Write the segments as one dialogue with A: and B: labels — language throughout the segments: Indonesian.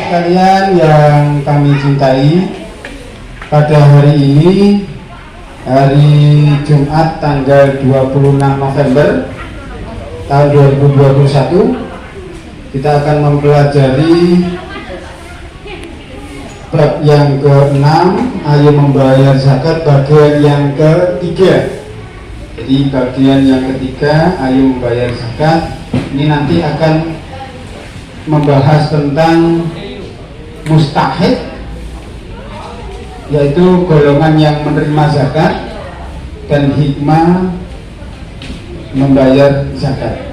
A: sekalian yang kami cintai, pada hari ini, hari Jumat tanggal 26 November tahun 2021, kita akan mempelajari bab yang ke-6, ayo membayar zakat, bagian yang ketiga. Jadi bagian yang ketiga, ayo membayar zakat, ini nanti akan membahas tentang mustahik, yaitu golongan yang menerima zakat, dan hikmah membayar zakat.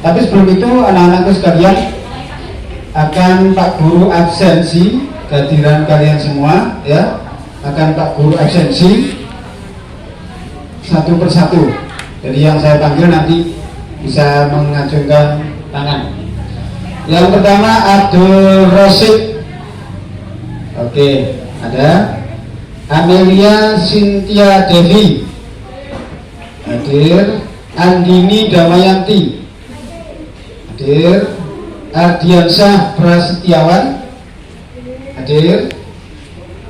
A: Tapi sebelum itu, anak-anakku sekalian, akan Pak Guru absensi kehadiran kalian semua, ya, akan Pak Guru absensi satu persatu. Jadi yang saya panggil nanti bisa mengacungkan tangan. Yang pertama Abdul Rosid. Oke, ada Amelia Cynthia Devi hadir. Andini Damayanti hadir. Ardiansyah Prasetyawan hadir.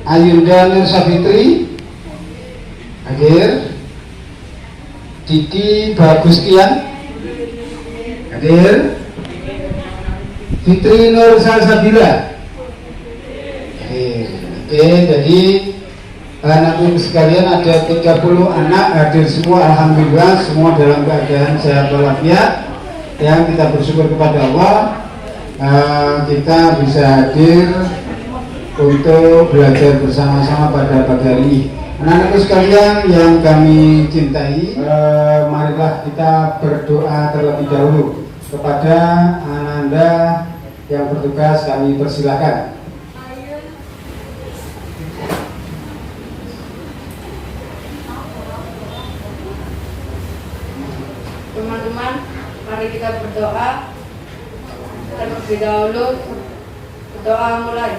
A: Ayunda Nur Safitri hadir. Diki Bagustian hadir. Fitri Nur Salsabila hadir. Oke, jadi anak-anak sekalian ada 30 anak hadir semua, alhamdulillah, semua dalam keadaan sehat walafiat. Yang kita bersyukur kepada Allah, kita bisa hadir untuk belajar bersama-sama pada pagi hari ini. Anak-anak sekalian yang kami cintai, marilah kita berdoa terlebih dahulu. Kepada Ananda yang bertugas kami persilahkan.
B: Teman-teman, mari kita berdoa. Terlebih dahulu, berdoa mulai.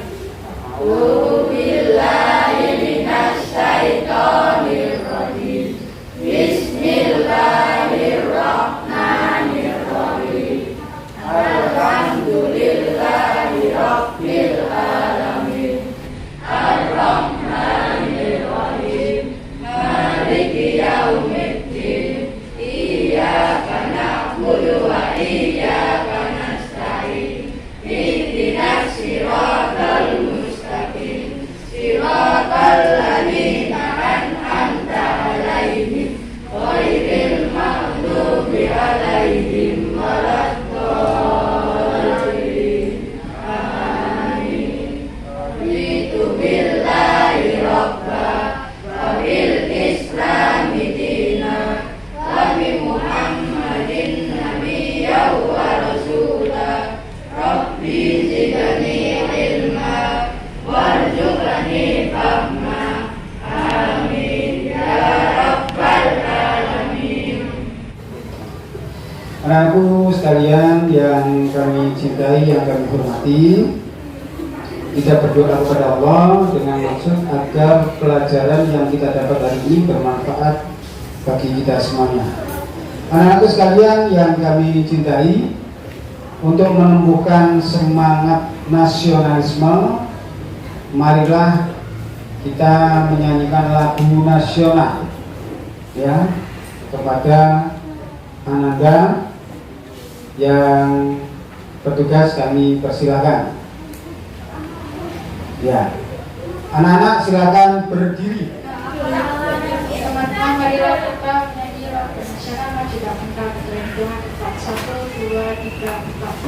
B: Billahi minasyaitonir rajim. Bismillahirrahmanirrahim. Alhamdulillahi rabbil alamin. Ar-Rahmanir Rahim. Maliki yaumiddin. Iyyaka na'budu wa iyyaka nasta'in. Ihdinas siratal mustaqim. Siratal ladzina an'amta 'alaihim ghairil maghdubi 'alaihim waladdallin. Amin. Itu billahi rabba wa bil islami dina wa bi Muhammadin nabiyya wa rasula. Rabbi zidni ilma warzuqni fahma. Amin ya rabbal alamin.
A: Anak-anakku sekalian yang kami cintai, yang kami hormati, kita berdoa kepada Allah dengan maksud agar pelajaran yang kita dapat hari ini bermanfaat bagi kita semuanya. Anak-anakku sekalian yang kami cintai, untuk menumbuhkan semangat nasionalisme, marilah kita menyanyikan lagu nasional, ya, kepada Ananda yang bertugas kami persilakan. Ya, anak-anak silakan berdiri.
B: Teman-teman, marilah kita menyanyi lagu nasional maju dalam kehidupan. 1, 2, 3, 4.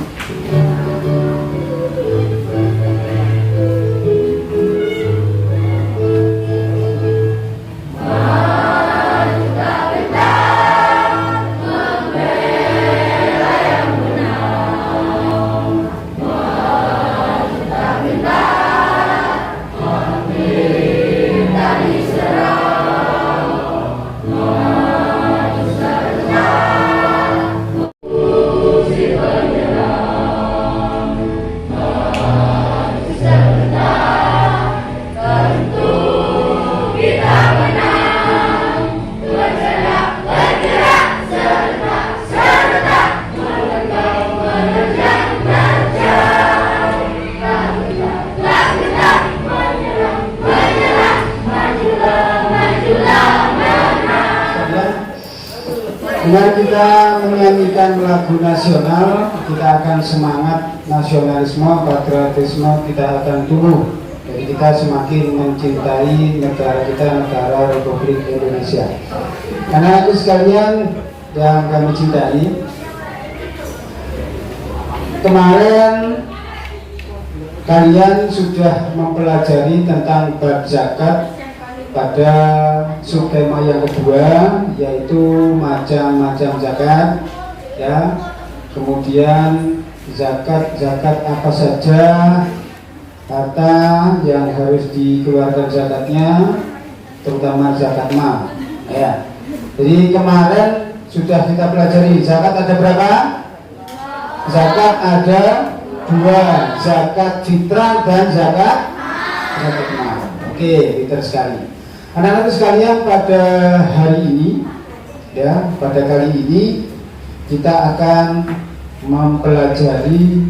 A: Dengan kita menyanyikan lagu nasional, kita akan semangat nasionalisme, patriotisme kita akan tumbuh. Jadi kita semakin mencintai negara kita, negara Republik Indonesia. Karena itu sekalian yang kami cintai, kemarin kalian sudah mempelajari tentang bab zakat pada subtema yang kedua, yaitu macam-macam zakat, ya. Kemudian zakat apa saja, harta yang harus dikeluarkan zakatnya, terutama zakat mal, ya. Jadi kemarin sudah kita pelajari zakat ada berapa? Zakat ada dua, zakat fitrah dan zakat mal. Oke, pintar sekali. Anak-anak sekalian, pada hari ini, ya, pada kali ini kita akan mempelajari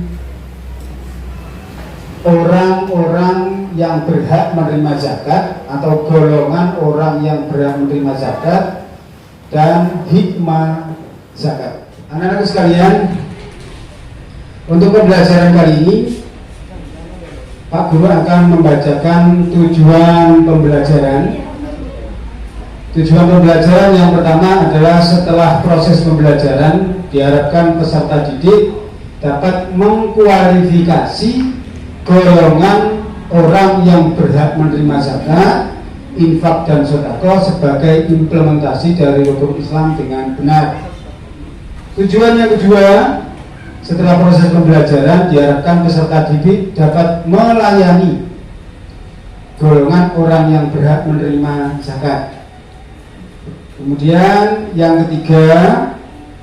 A: orang-orang yang berhak menerima zakat atau golongan orang yang berhak menerima zakat dan hikmah zakat. Anak-anak sekalian, untuk pembelajaran kali ini Pak Guru akan membacakan tujuan pembelajaran. Tujuan pembelajaran yang pertama adalah setelah proses pembelajaran diharapkan peserta didik dapat mengkualifikasi golongan orang yang berhak menerima zakat, infak dan sedekah sebagai implementasi dari rukun Islam dengan benar. Tujuan yang kedua, setelah proses pembelajaran diharapkan peserta didik dapat melayani golongan orang yang berhak menerima zakat. Kemudian yang ketiga,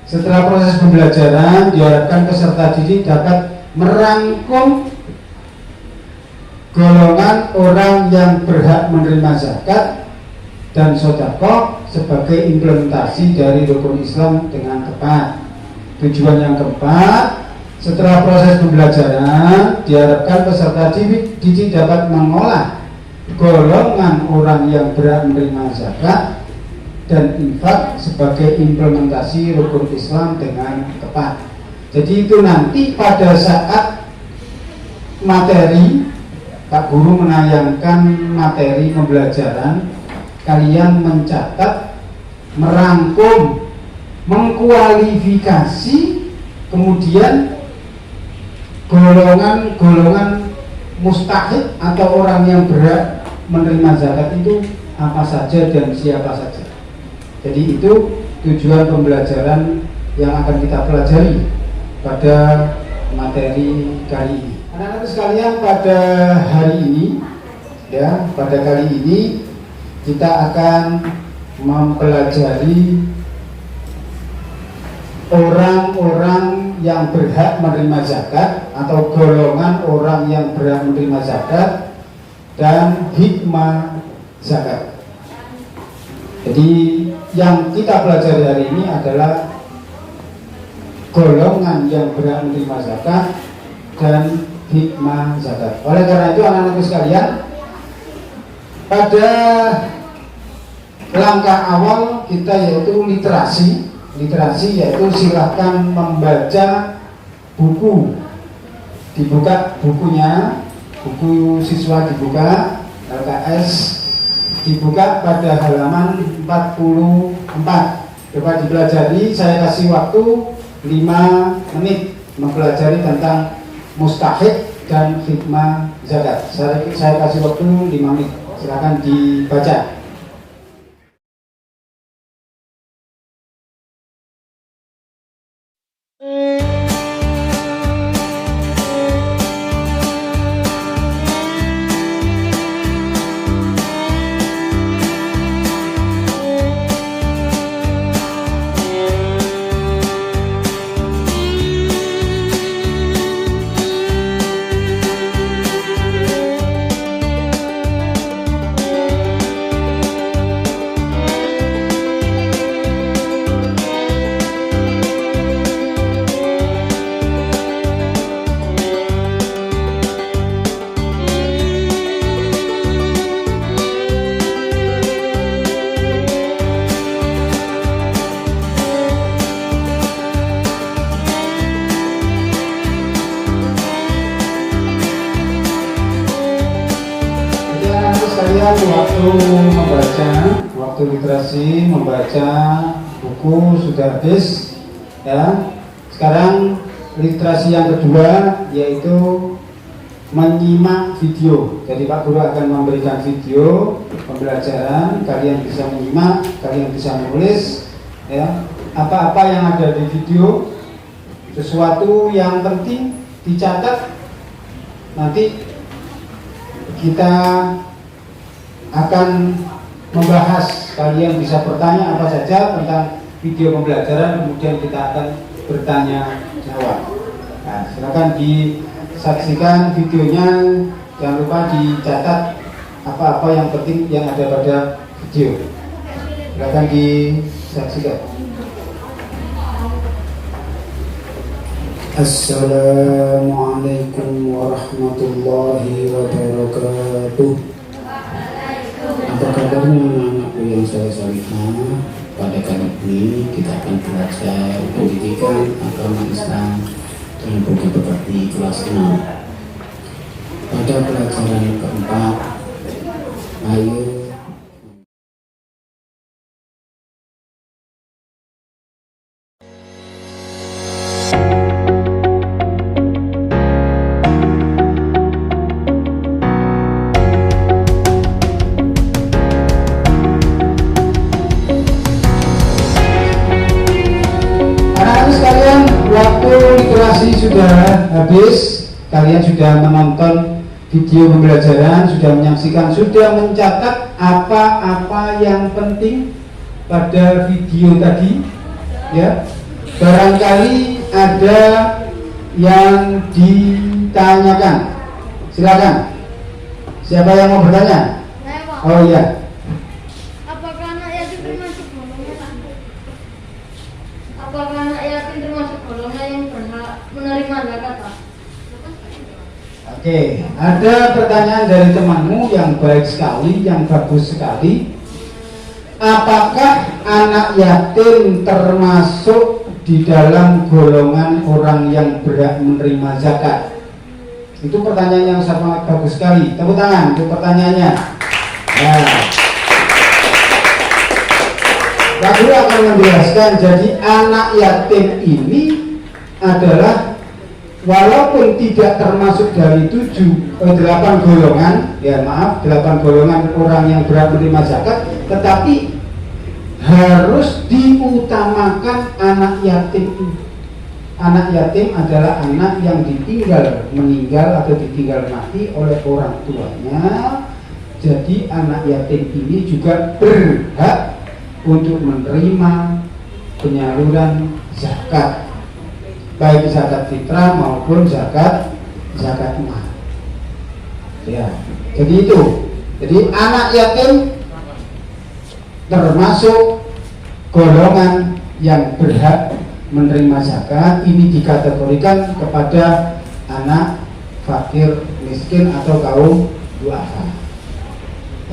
A: setelah proses pembelajaran diharapkan peserta didik dapat merangkum golongan orang yang berhak menerima zakat dan sedekah sebagai implementasi dari rukun Islam dengan tepat. Tujuan yang keempat, setelah proses pembelajaran diharapkan peserta didik dapat mengolah golongan orang yang berhak menerima zakat dan infak sebagai implementasi rukun Islam dengan tepat. Jadi itu nanti pada saat materi Pak Guru menayangkan materi pembelajaran, kalian mencatat, merangkum, mengkualifikasi, kemudian golongan-golongan mustahik atau orang yang berhak menerima zakat itu apa saja dan siapa saja. Jadi itu tujuan pembelajaran yang akan kita pelajari pada materi kali ini. Anak-anak sekalian, pada hari ini, ya, pada kali ini kita akan mempelajari orang-orang yang berhak menerima zakat atau golongan orang yang berhak menerima zakat dan hikmah zakat. Jadi yang kita pelajari hari ini adalah golongan yang berhak menerima zakat dan hikmah zakat. Oleh karena itu anak-anak sekalian, pada langkah awal kita yaitu literasi. Literasi yaitu silahkan membaca buku. Dibuka bukunya, buku siswa dibuka, LKS dibuka pada halaman 44. Coba dipelajari, saya kasih waktu 5 menit mempelajari tentang mustahik dan hikmah zakat. Saya kasih waktu 5 menit. Silakan dibaca. sekalian, waktu literasi membaca buku sudah habis ya. Sekarang literasi yang kedua yaitu menyimak video. Jadi Pak Guru akan memberikan video pembelajaran, kalian bisa menyimak, kalian bisa menulis ya, apa-apa yang ada di video, sesuatu yang penting dicatat. Nanti kita akan membahas, kalian bisa bertanya apa saja tentang video pembelajaran, kemudian kita akan bertanya jawab. Nah, silakan disaksikan videonya, jangan lupa dicatat apa-apa yang penting yang ada pada video. Silakan disaksikan. Assalamualaikum warahmatullahi wabarakatuh. Apa kabarnya anak-anakku yang saya sayangi? Pada kali ini kita akan belajar pendidikan agama Islam dengan buku berbagi kelas 6. Pada pelajaran keempat, ayo sudah habis, kalian sudah menonton video pembelajaran, sudah menyaksikan, sudah mencatat apa-apa yang penting pada video tadi ya. Barangkali ada yang ditanyakan, silakan. Siapa yang mau bertanya? Oh iya.
B: Apakah anak yatim termasuk golongan yang berhak menerima zakat, Pak?
A: Oke, ada pertanyaan dari temanmu yang baik sekali, yang bagus sekali. Apakah anak yatim termasuk di dalam golongan orang yang berhak menerima zakat? Itu pertanyaan yang sangat bagus sekali. Tepuk tangan untuk pertanyaannya. Ya. Pak Guru akan menjelaskan. Jadi anak yatim ini adalah walaupun tidak termasuk dari 8 golongan, ya maaf, 8 golongan orang yang berhak menerima zakat, tetapi harus diutamakan anak yatim. Anak yatim adalah anak yang meninggal atau ditinggal mati oleh orang tuanya. Jadi anak yatim ini juga berhak untuk menerima penyaluran zakat, baik zakat fitrah maupun zakat mal. Ya, jadi itu. Jadi anak yatim termasuk golongan yang berhak menerima zakat. Ini dikategorikan kepada anak fakir miskin atau kaum duafa.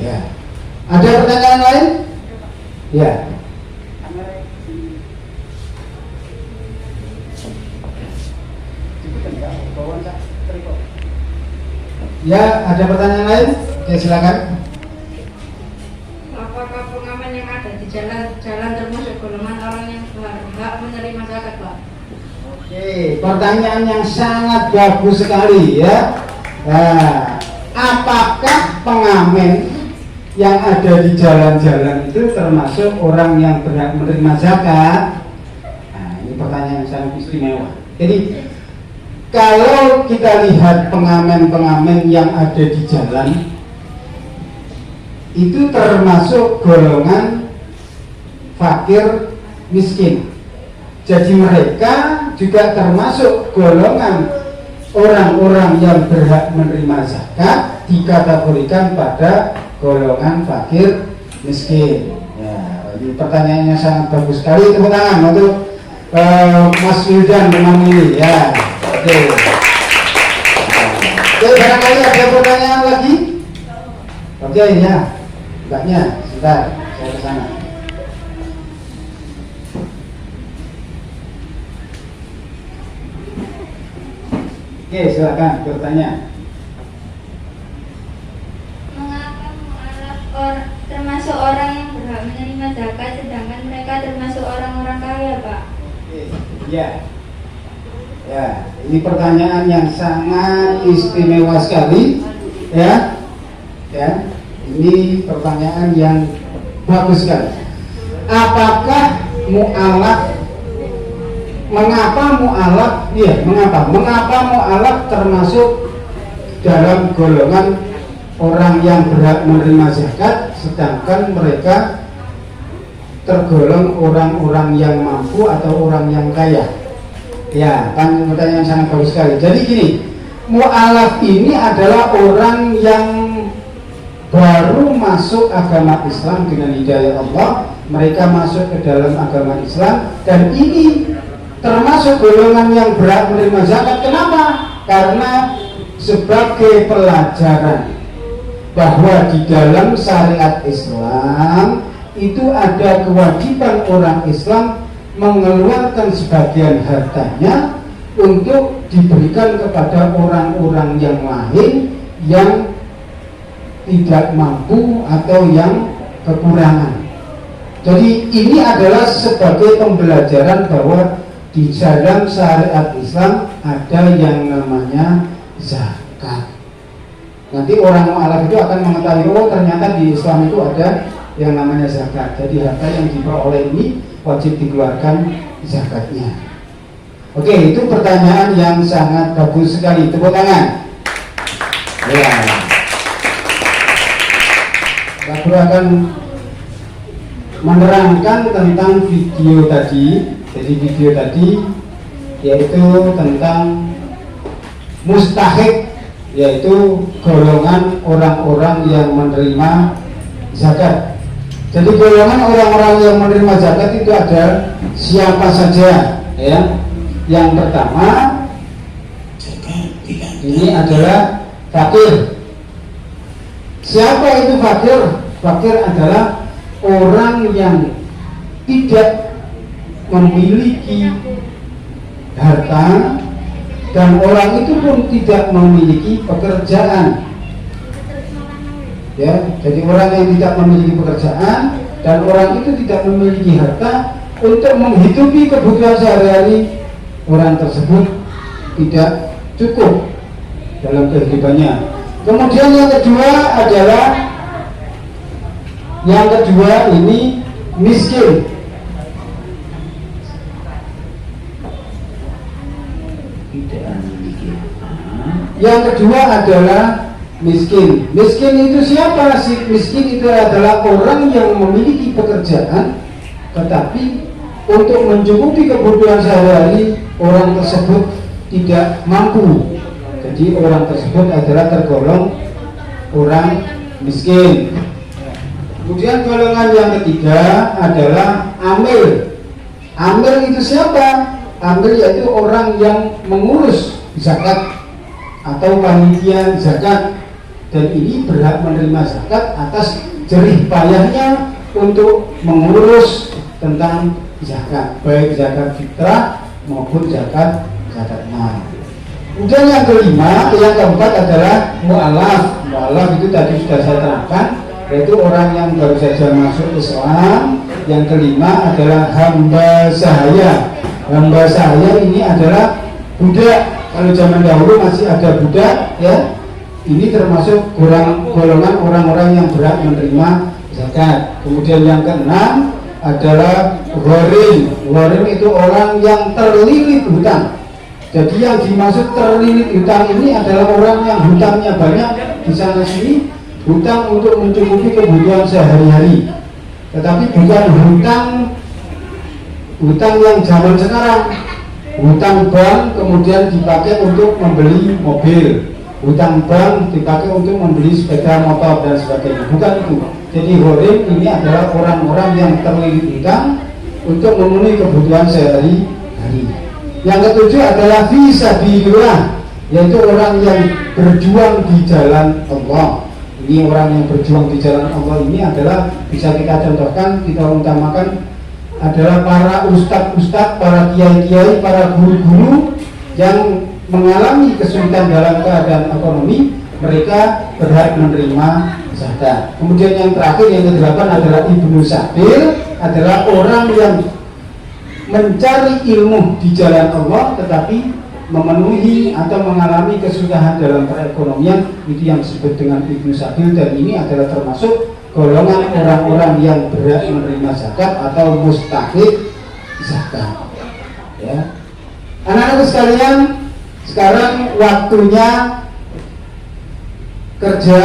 A: Ya. Ada pertanyaan lain? Ya. Ya, ada pertanyaan lain? Ya, silakan.
B: Apakah pengamen yang ada di jalan termasuk golongan orang yang berhak menerima zakat, Pak?
A: Oke, pertanyaan yang sangat bagus sekali ya. Nah, apakah pengamen yang ada di jalan-jalan itu termasuk orang yang berhak menerima zakat? Nah, ini pertanyaan yang sangat istimewa. Jadi kalau kita lihat pengamen-pengamen yang ada di jalan, itu termasuk golongan fakir miskin. Jadi mereka juga termasuk golongan orang-orang yang berhak menerima zakat, dikategorikan pada golongan fakir miskin. Ya, ini pertanyaannya sangat bagus sekali. Tepuk tangan untuk Mas Wildan teman ini ya. Oke. Oke, barangkali ada pertanyaan lagi? Oke ya, mbaknya, sebentar, saya ke sana. Oke, silakan bertanya.
B: Mengapa mu'alaf menerima zakat sedangkan mereka termasuk orang-orang kaya, Pak?
A: Ya. Ya, ini pertanyaan yang sangat istimewa sekali, ya. Ya. Ini pertanyaan yang bagus sekali. Apakah mu'alaf, mengapa mu'alaf termasuk dalam golongan orang yang berhak menerima zakat, sedangkan mereka tergolong orang-orang yang mampu atau orang yang kaya? Ya, kan pertanyaan yang sangat bagus sekali. Jadi gini, mu'alaf ini adalah orang yang baru masuk agama Islam dengan hidayah Allah. Mereka masuk ke dalam agama Islam dan ini termasuk golongan yang berhak menerima zakat. Kenapa? Karena sebagai pelajaran bahwa di dalam syariat Islam itu ada kewajiban orang Islam mengeluarkan sebagian hartanya untuk diberikan kepada orang-orang yang lain yang tidak mampu atau yang kekurangan. Jadi ini adalah sebagai pembelajaran bahwa di dalam syariat Islam ada yang namanya zakat. Nanti orang mu'alaf itu akan mengetahui, oh ternyata di Islam itu ada yang namanya zakat. Jadi harta yang diperoleh ini wajib dikeluarkan zakatnya. Oke, itu pertanyaan yang sangat bagus sekali. Tepuk tangan. Ya. Pak Guru akan menerangkan tentang video tadi. Jadi video tadi yaitu tentang mustahik, yaitu golongan orang-orang yang menerima zakat. Jadi golongan orang-orang yang menerima zakat itu ada siapa saja, ya. Yang pertama ini adalah fakir. Siapa itu fakir? Fakir adalah orang yang tidak memiliki harta dan orang itu pun tidak memiliki pekerjaan. Ya, jadi orang yang tidak memiliki pekerjaan dan orang itu tidak memiliki harta untuk menghidupi kebutuhan sehari-hari, orang tersebut tidak cukup dalam kehidupannya. Kemudian yang kedua ini miskin. Yang kedua adalah miskin. Miskin itu siapa sih? Miskin itu adalah orang yang memiliki pekerjaan tetapi untuk mencukupi kebutuhan sehari-hari orang tersebut tidak mampu. Jadi orang tersebut adalah tergolong orang miskin. Kemudian golongan yang ketiga adalah amil. Amil itu siapa? Amil yaitu orang yang mengurus zakat atau panitia zakat, dan ini berhak menerima zakat atas jerih payahnya untuk mengurus tentang zakat, baik zakat fitrah maupun zakat mal. Kemudian yang keempat adalah mu'alaf. Mu'alaf itu tadi sudah saya terangkan, yaitu orang yang baru saja masuk Islam. Yang kelima adalah hamba sahaya. Hamba sahaya ini adalah budak. Kalau zaman dahulu masih ada budak, ya. Ini termasuk golongan orang-orang yang berhak menerima zakat. Kemudian yang keenam adalah gharim. Gharim itu orang yang terlilit hutang. Jadi yang dimaksud terlilit hutang ini adalah orang yang hutangnya banyak di sana sini, hutang untuk mencukupi kebutuhan sehari-hari. Tetapi bukan hutang yang zaman sekarang, hutang bank kemudian dipakai untuk membeli mobil, hutang bank dipakai untuk membeli sepeda motor dan sebagainya. Bukan itu. Jadi gharim ini adalah orang-orang yang terlilit hutang untuk memenuhi kebutuhan sehari-hari. Yang ketujuh adalah fisabilillah, yaitu orang yang berjuang di jalan Allah. Ini orang yang berjuang di jalan Allah ini adalah, bisa kita contohkan, kita utamakan adalah para ustadz-ustadz, para kiai-kiai, para guru-guru yang mengalami kesulitan dalam keadaan ekonomi. Mereka berhak menerima zakat. Kemudian yang terakhir yang ke-8 adalah ibnu sabil, adalah orang yang mencari ilmu di jalan Allah tetapi memenuhi atau mengalami kesusahan dalam perekonomian, itu yang disebut dengan ibnu sabil, dan ini adalah termasuk golongan orang-orang yang berhak menerima zakat atau mustahik zakat. Ya. Anak-anak sekalian, sekarang waktunya kerja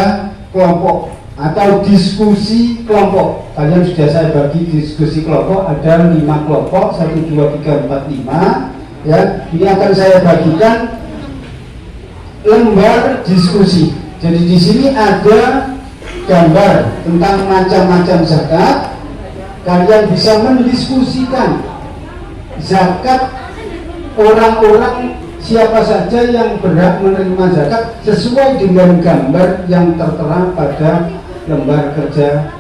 A: kelompok atau diskusi kelompok. Kalian sudah saya bagi diskusi kelompok, ada 5 kelompok, 1, 2, 3, 4, 5. Ya, ini akan saya bagikan lembar diskusi. Jadi di sini ada gambar tentang macam-macam zakat. Kalian bisa mendiskusikan zakat orang-orang siapa saja yang berhak menerima zakat sesuai dengan gambar yang tertera pada lembar kerja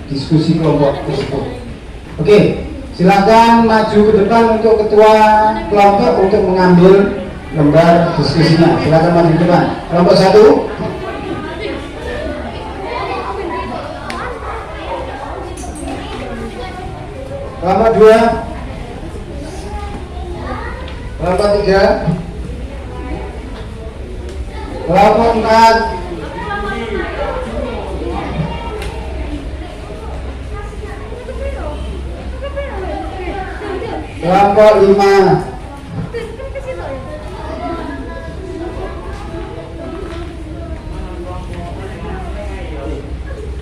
A: diskusi kelompok tersebut. Oke, silakan maju ke depan untuk ketua kelompok untuk mengambil lembar diskusinya. Silakan maju ke depan. Kelompok 1. Kelompok 2. Kelompok 3. Kelompok 4. Kelompok 5.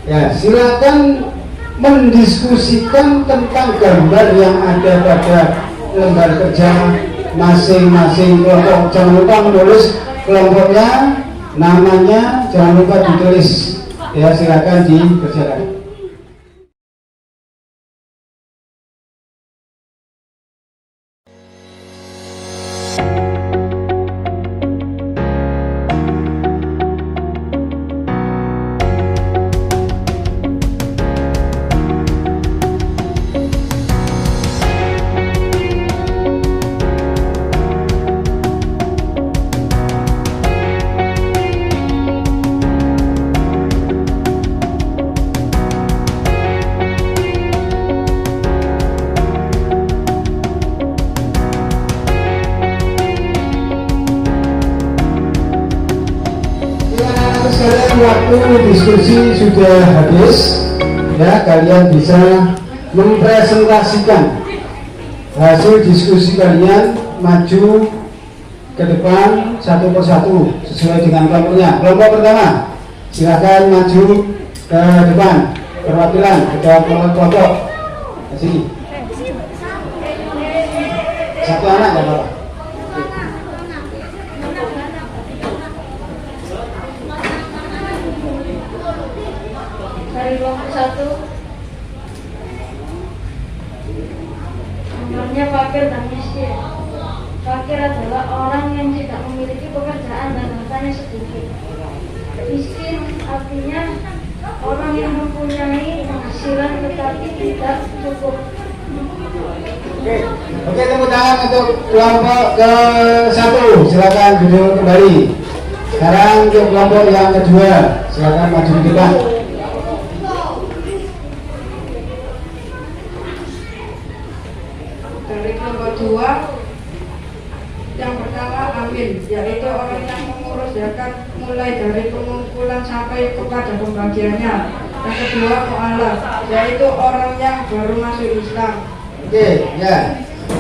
A: Ya, silakan mendiskusikan tentang gambar yang ada pada lembar kerja masing-masing kelompok. Jangan lupa menulis kelompoknya, namanya, jangan lupa ditulis. Ya, silakan dikerjakan. Waktu diskusi sudah habis, ya, kalian bisa mempresentasikan hasil diskusi kalian, maju ke depan satu persatu sesuai dengan kelompoknya. Kelompok pertama, silakan maju ke depan, perwakilan ketua kelompok ke sini. Satu anak ya Pak.
B: Dari kelompok 1, namanya fakir dan miskin. Fakir adalah orang yang tidak memiliki pekerjaan dan hartanya sedikit. Miskin artinya orang yang mempunyai penghasilan tetapi tidak cukup.
A: Oke, tepuk tangan untuk kelompok ke-1. Silakan duduk kembali. Sekarang untuk kelompok yang kedua, silakan maju ke depan.
B: Dari kelompok 2, yang pertama amin, yaitu orang yang mengurus zakat mulai dari pengumpulan sampai kepada pembagiannya. Yang kedua mu'alaf, yaitu orang yang baru masuk Islam.
A: Oke, ya,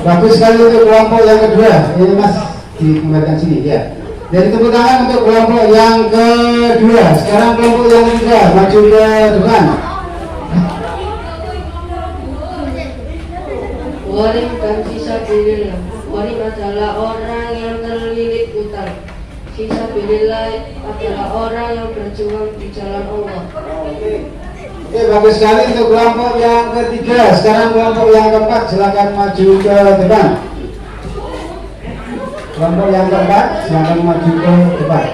A: bagus sekali untuk kelompok yang kedua. Ini Mas dikembalikan sini, ya. Jadi tepuk tangan untuk kelompok yang kedua. Sekarang kelompok yang ketiga, maju ke depan.
B: Gharim dan fisabilillah. Gharim adalah orang yang terlilit utang. Fisabilillah adalah orang yang berjuang di jalan Allah.
A: Oke, bagus sekali untuk kelompok yang ketiga. Sekarang kelompok yang keempat, silakan maju ke depan. Kelompok yang keempat, silakan maju ke depan.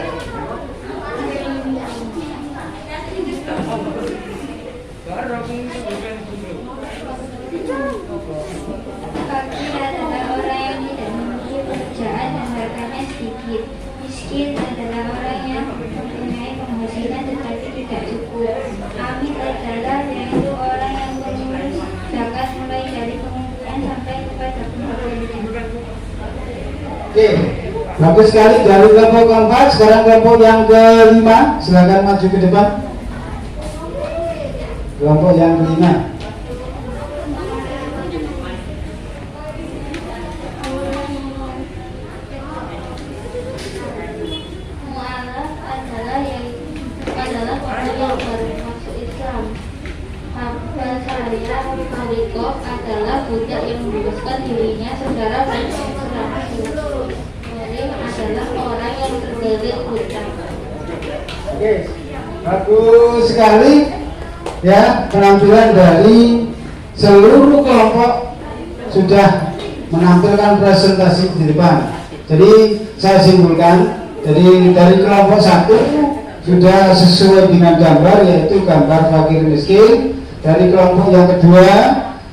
C: Fakir adalah orang yang tidak memiliki pekerjaan dan hartanya sedikit. Miskin adalah orang yang mempunyai penghasilan tetapi tidak cukup.
A: Oke, bagus sekali. Dari kelompok keempat, sekarang kelompok yang kelima, silakan maju ke depan. Kelompok yang kelima.
C: Adalah orang yang baru masuk Islam. Saya Marikov adalah budak yang membebaskan dirinya secara berinspirasi. Merim adalah orang yang tergelitik budak.
A: Oke, bagus sekali ya, penampilan dari seluruh kelompok sudah menampilkan presentasi di depan. Jadi saya simpulkan, jadi dari kelompok satu sudah sesuai dengan gambar, yaitu gambar fakir miskin. Dari kelompok yang kedua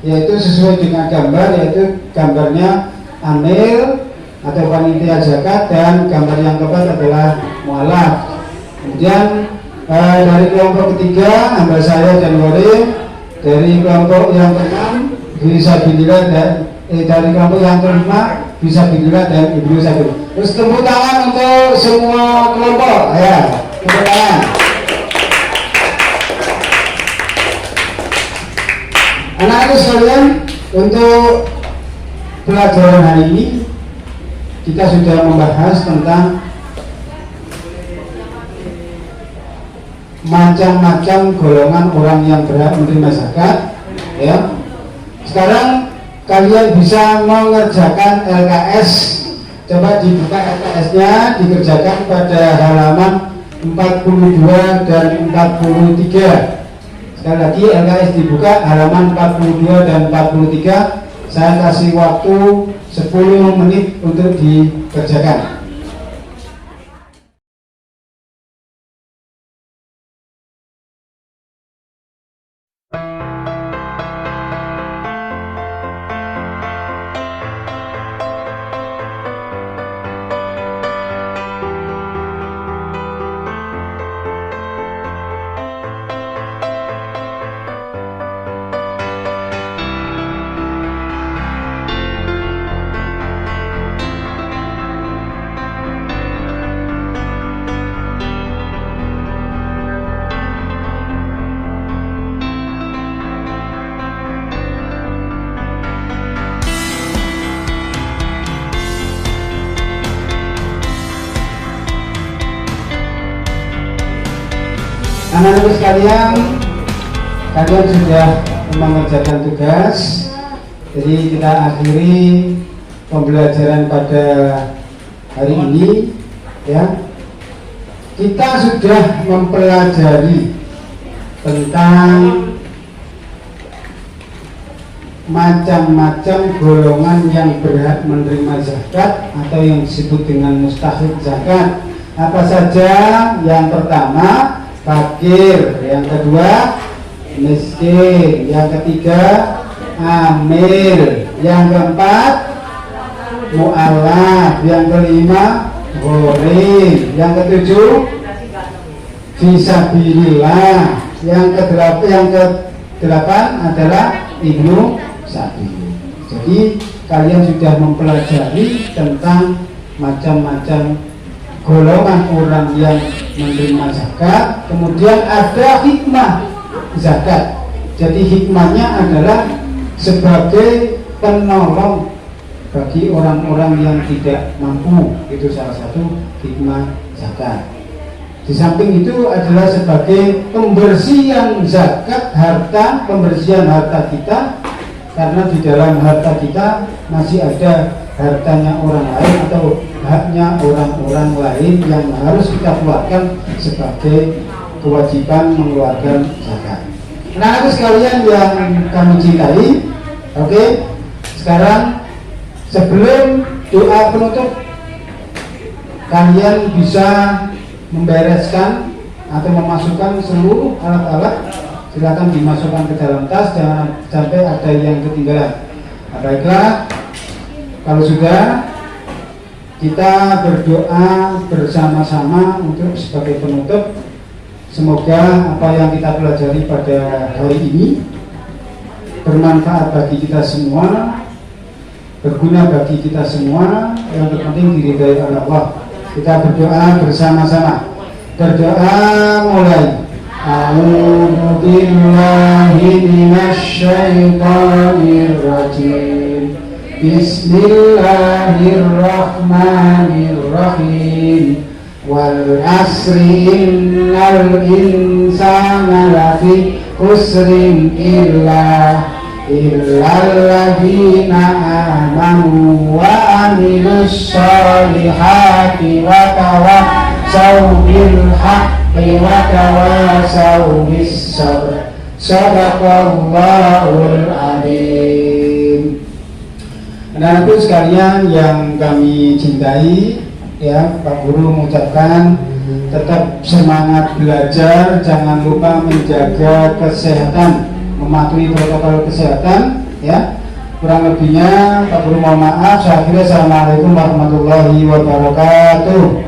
A: yaitu sesuai dengan gambar, yaitu gambarnya amil atau panitia zakat, dan gambar yang keempat adalah mualaf. Kemudian dari kelompok ketiga hamba saya dan Warim. Dari kelompok yang keenam fisabilillah, dan dari kelompok yang kelima fisabilillah dan Ibnu Sabil. Terus tepuk tangan untuk semua kelompok ya, tepuk tangan. Anak-anak sekalian, untuk pelajaran hari ini kita sudah membahas tentang macam-macam golongan orang yang berhak menerima zakat ya. Sekarang kalian bisa mengerjakan LKS. Coba dibuka LKS-nya, dikerjakan pada halaman 42 dan 43. Sekali lagi LKS dibuka halaman 42 dan 43. Saya kasih waktu 10 menit untuk dikerjakan. Anak-anak sekalian, kalian sudah mengerjakan tugas. Jadi kita akhiri pembelajaran pada hari ini ya. Kita sudah mempelajari tentang macam-macam golongan yang berhak menerima zakat atau yang disebut dengan mustahik zakat. Apa saja? Yang pertama fakir, yang kedua miskin, yang ketiga amil, yang keempat mu'alaf, yang kelima gharim, yang ketujuh fisabilillah, yang kedelapan adalah Ibnu Sabil. Jadi kalian sudah mempelajari tentang macam-macam golongan orang yang menerima zakat. Kemudian ada hikmah zakat. Jadi hikmahnya adalah sebagai penolong bagi orang-orang yang tidak mampu. Itu salah satu hikmah zakat. Di samping itu adalah sebagai pembersihan zakat harta, pembersihan harta kita, karena di dalam harta kita masih ada hartanya orang lain atau haknya orang-orang lain yang harus kita keluarkan sebagai kewajiban mengeluarkan zakat. Nah, itu sekalian yang kami cintai. Oke, sekarang sebelum doa penutup, kalian bisa membereskan atau memasukkan seluruh alat-alat. Silakan dimasukkan ke dalam tas, jangan sampai ada yang ketinggalan. Baiklah, kalau sudah, kita berdoa bersama-sama untuk sebagai penutup. Semoga apa yang kita pelajari pada hari ini bermanfaat bagi kita semua, berguna bagi kita semua, yang terpenting diridhai oleh Allah. Kita berdoa bersama-sama. Berdoa mulai. A'udzu billahi minasy syaithanir rajim. Bismillahirrahmanirrahim. Wal asri innal insana lafi khusrin illalladzina amanu wa amilus solihati wa tawassaw bil haqqi wa tawassaw bis sabr. Shadaqallahul adzim. Anak-anakku sekalian yang kami cintai, ya, Pak Guru mengucapkan tetap semangat belajar, jangan lupa menjaga kesehatan, mematuhi protokol kesehatan, ya. Kurang lebihnya Pak Guru mohon maaf. Saya akhiri, assalamualaikum warahmatullahi wabarakatuh.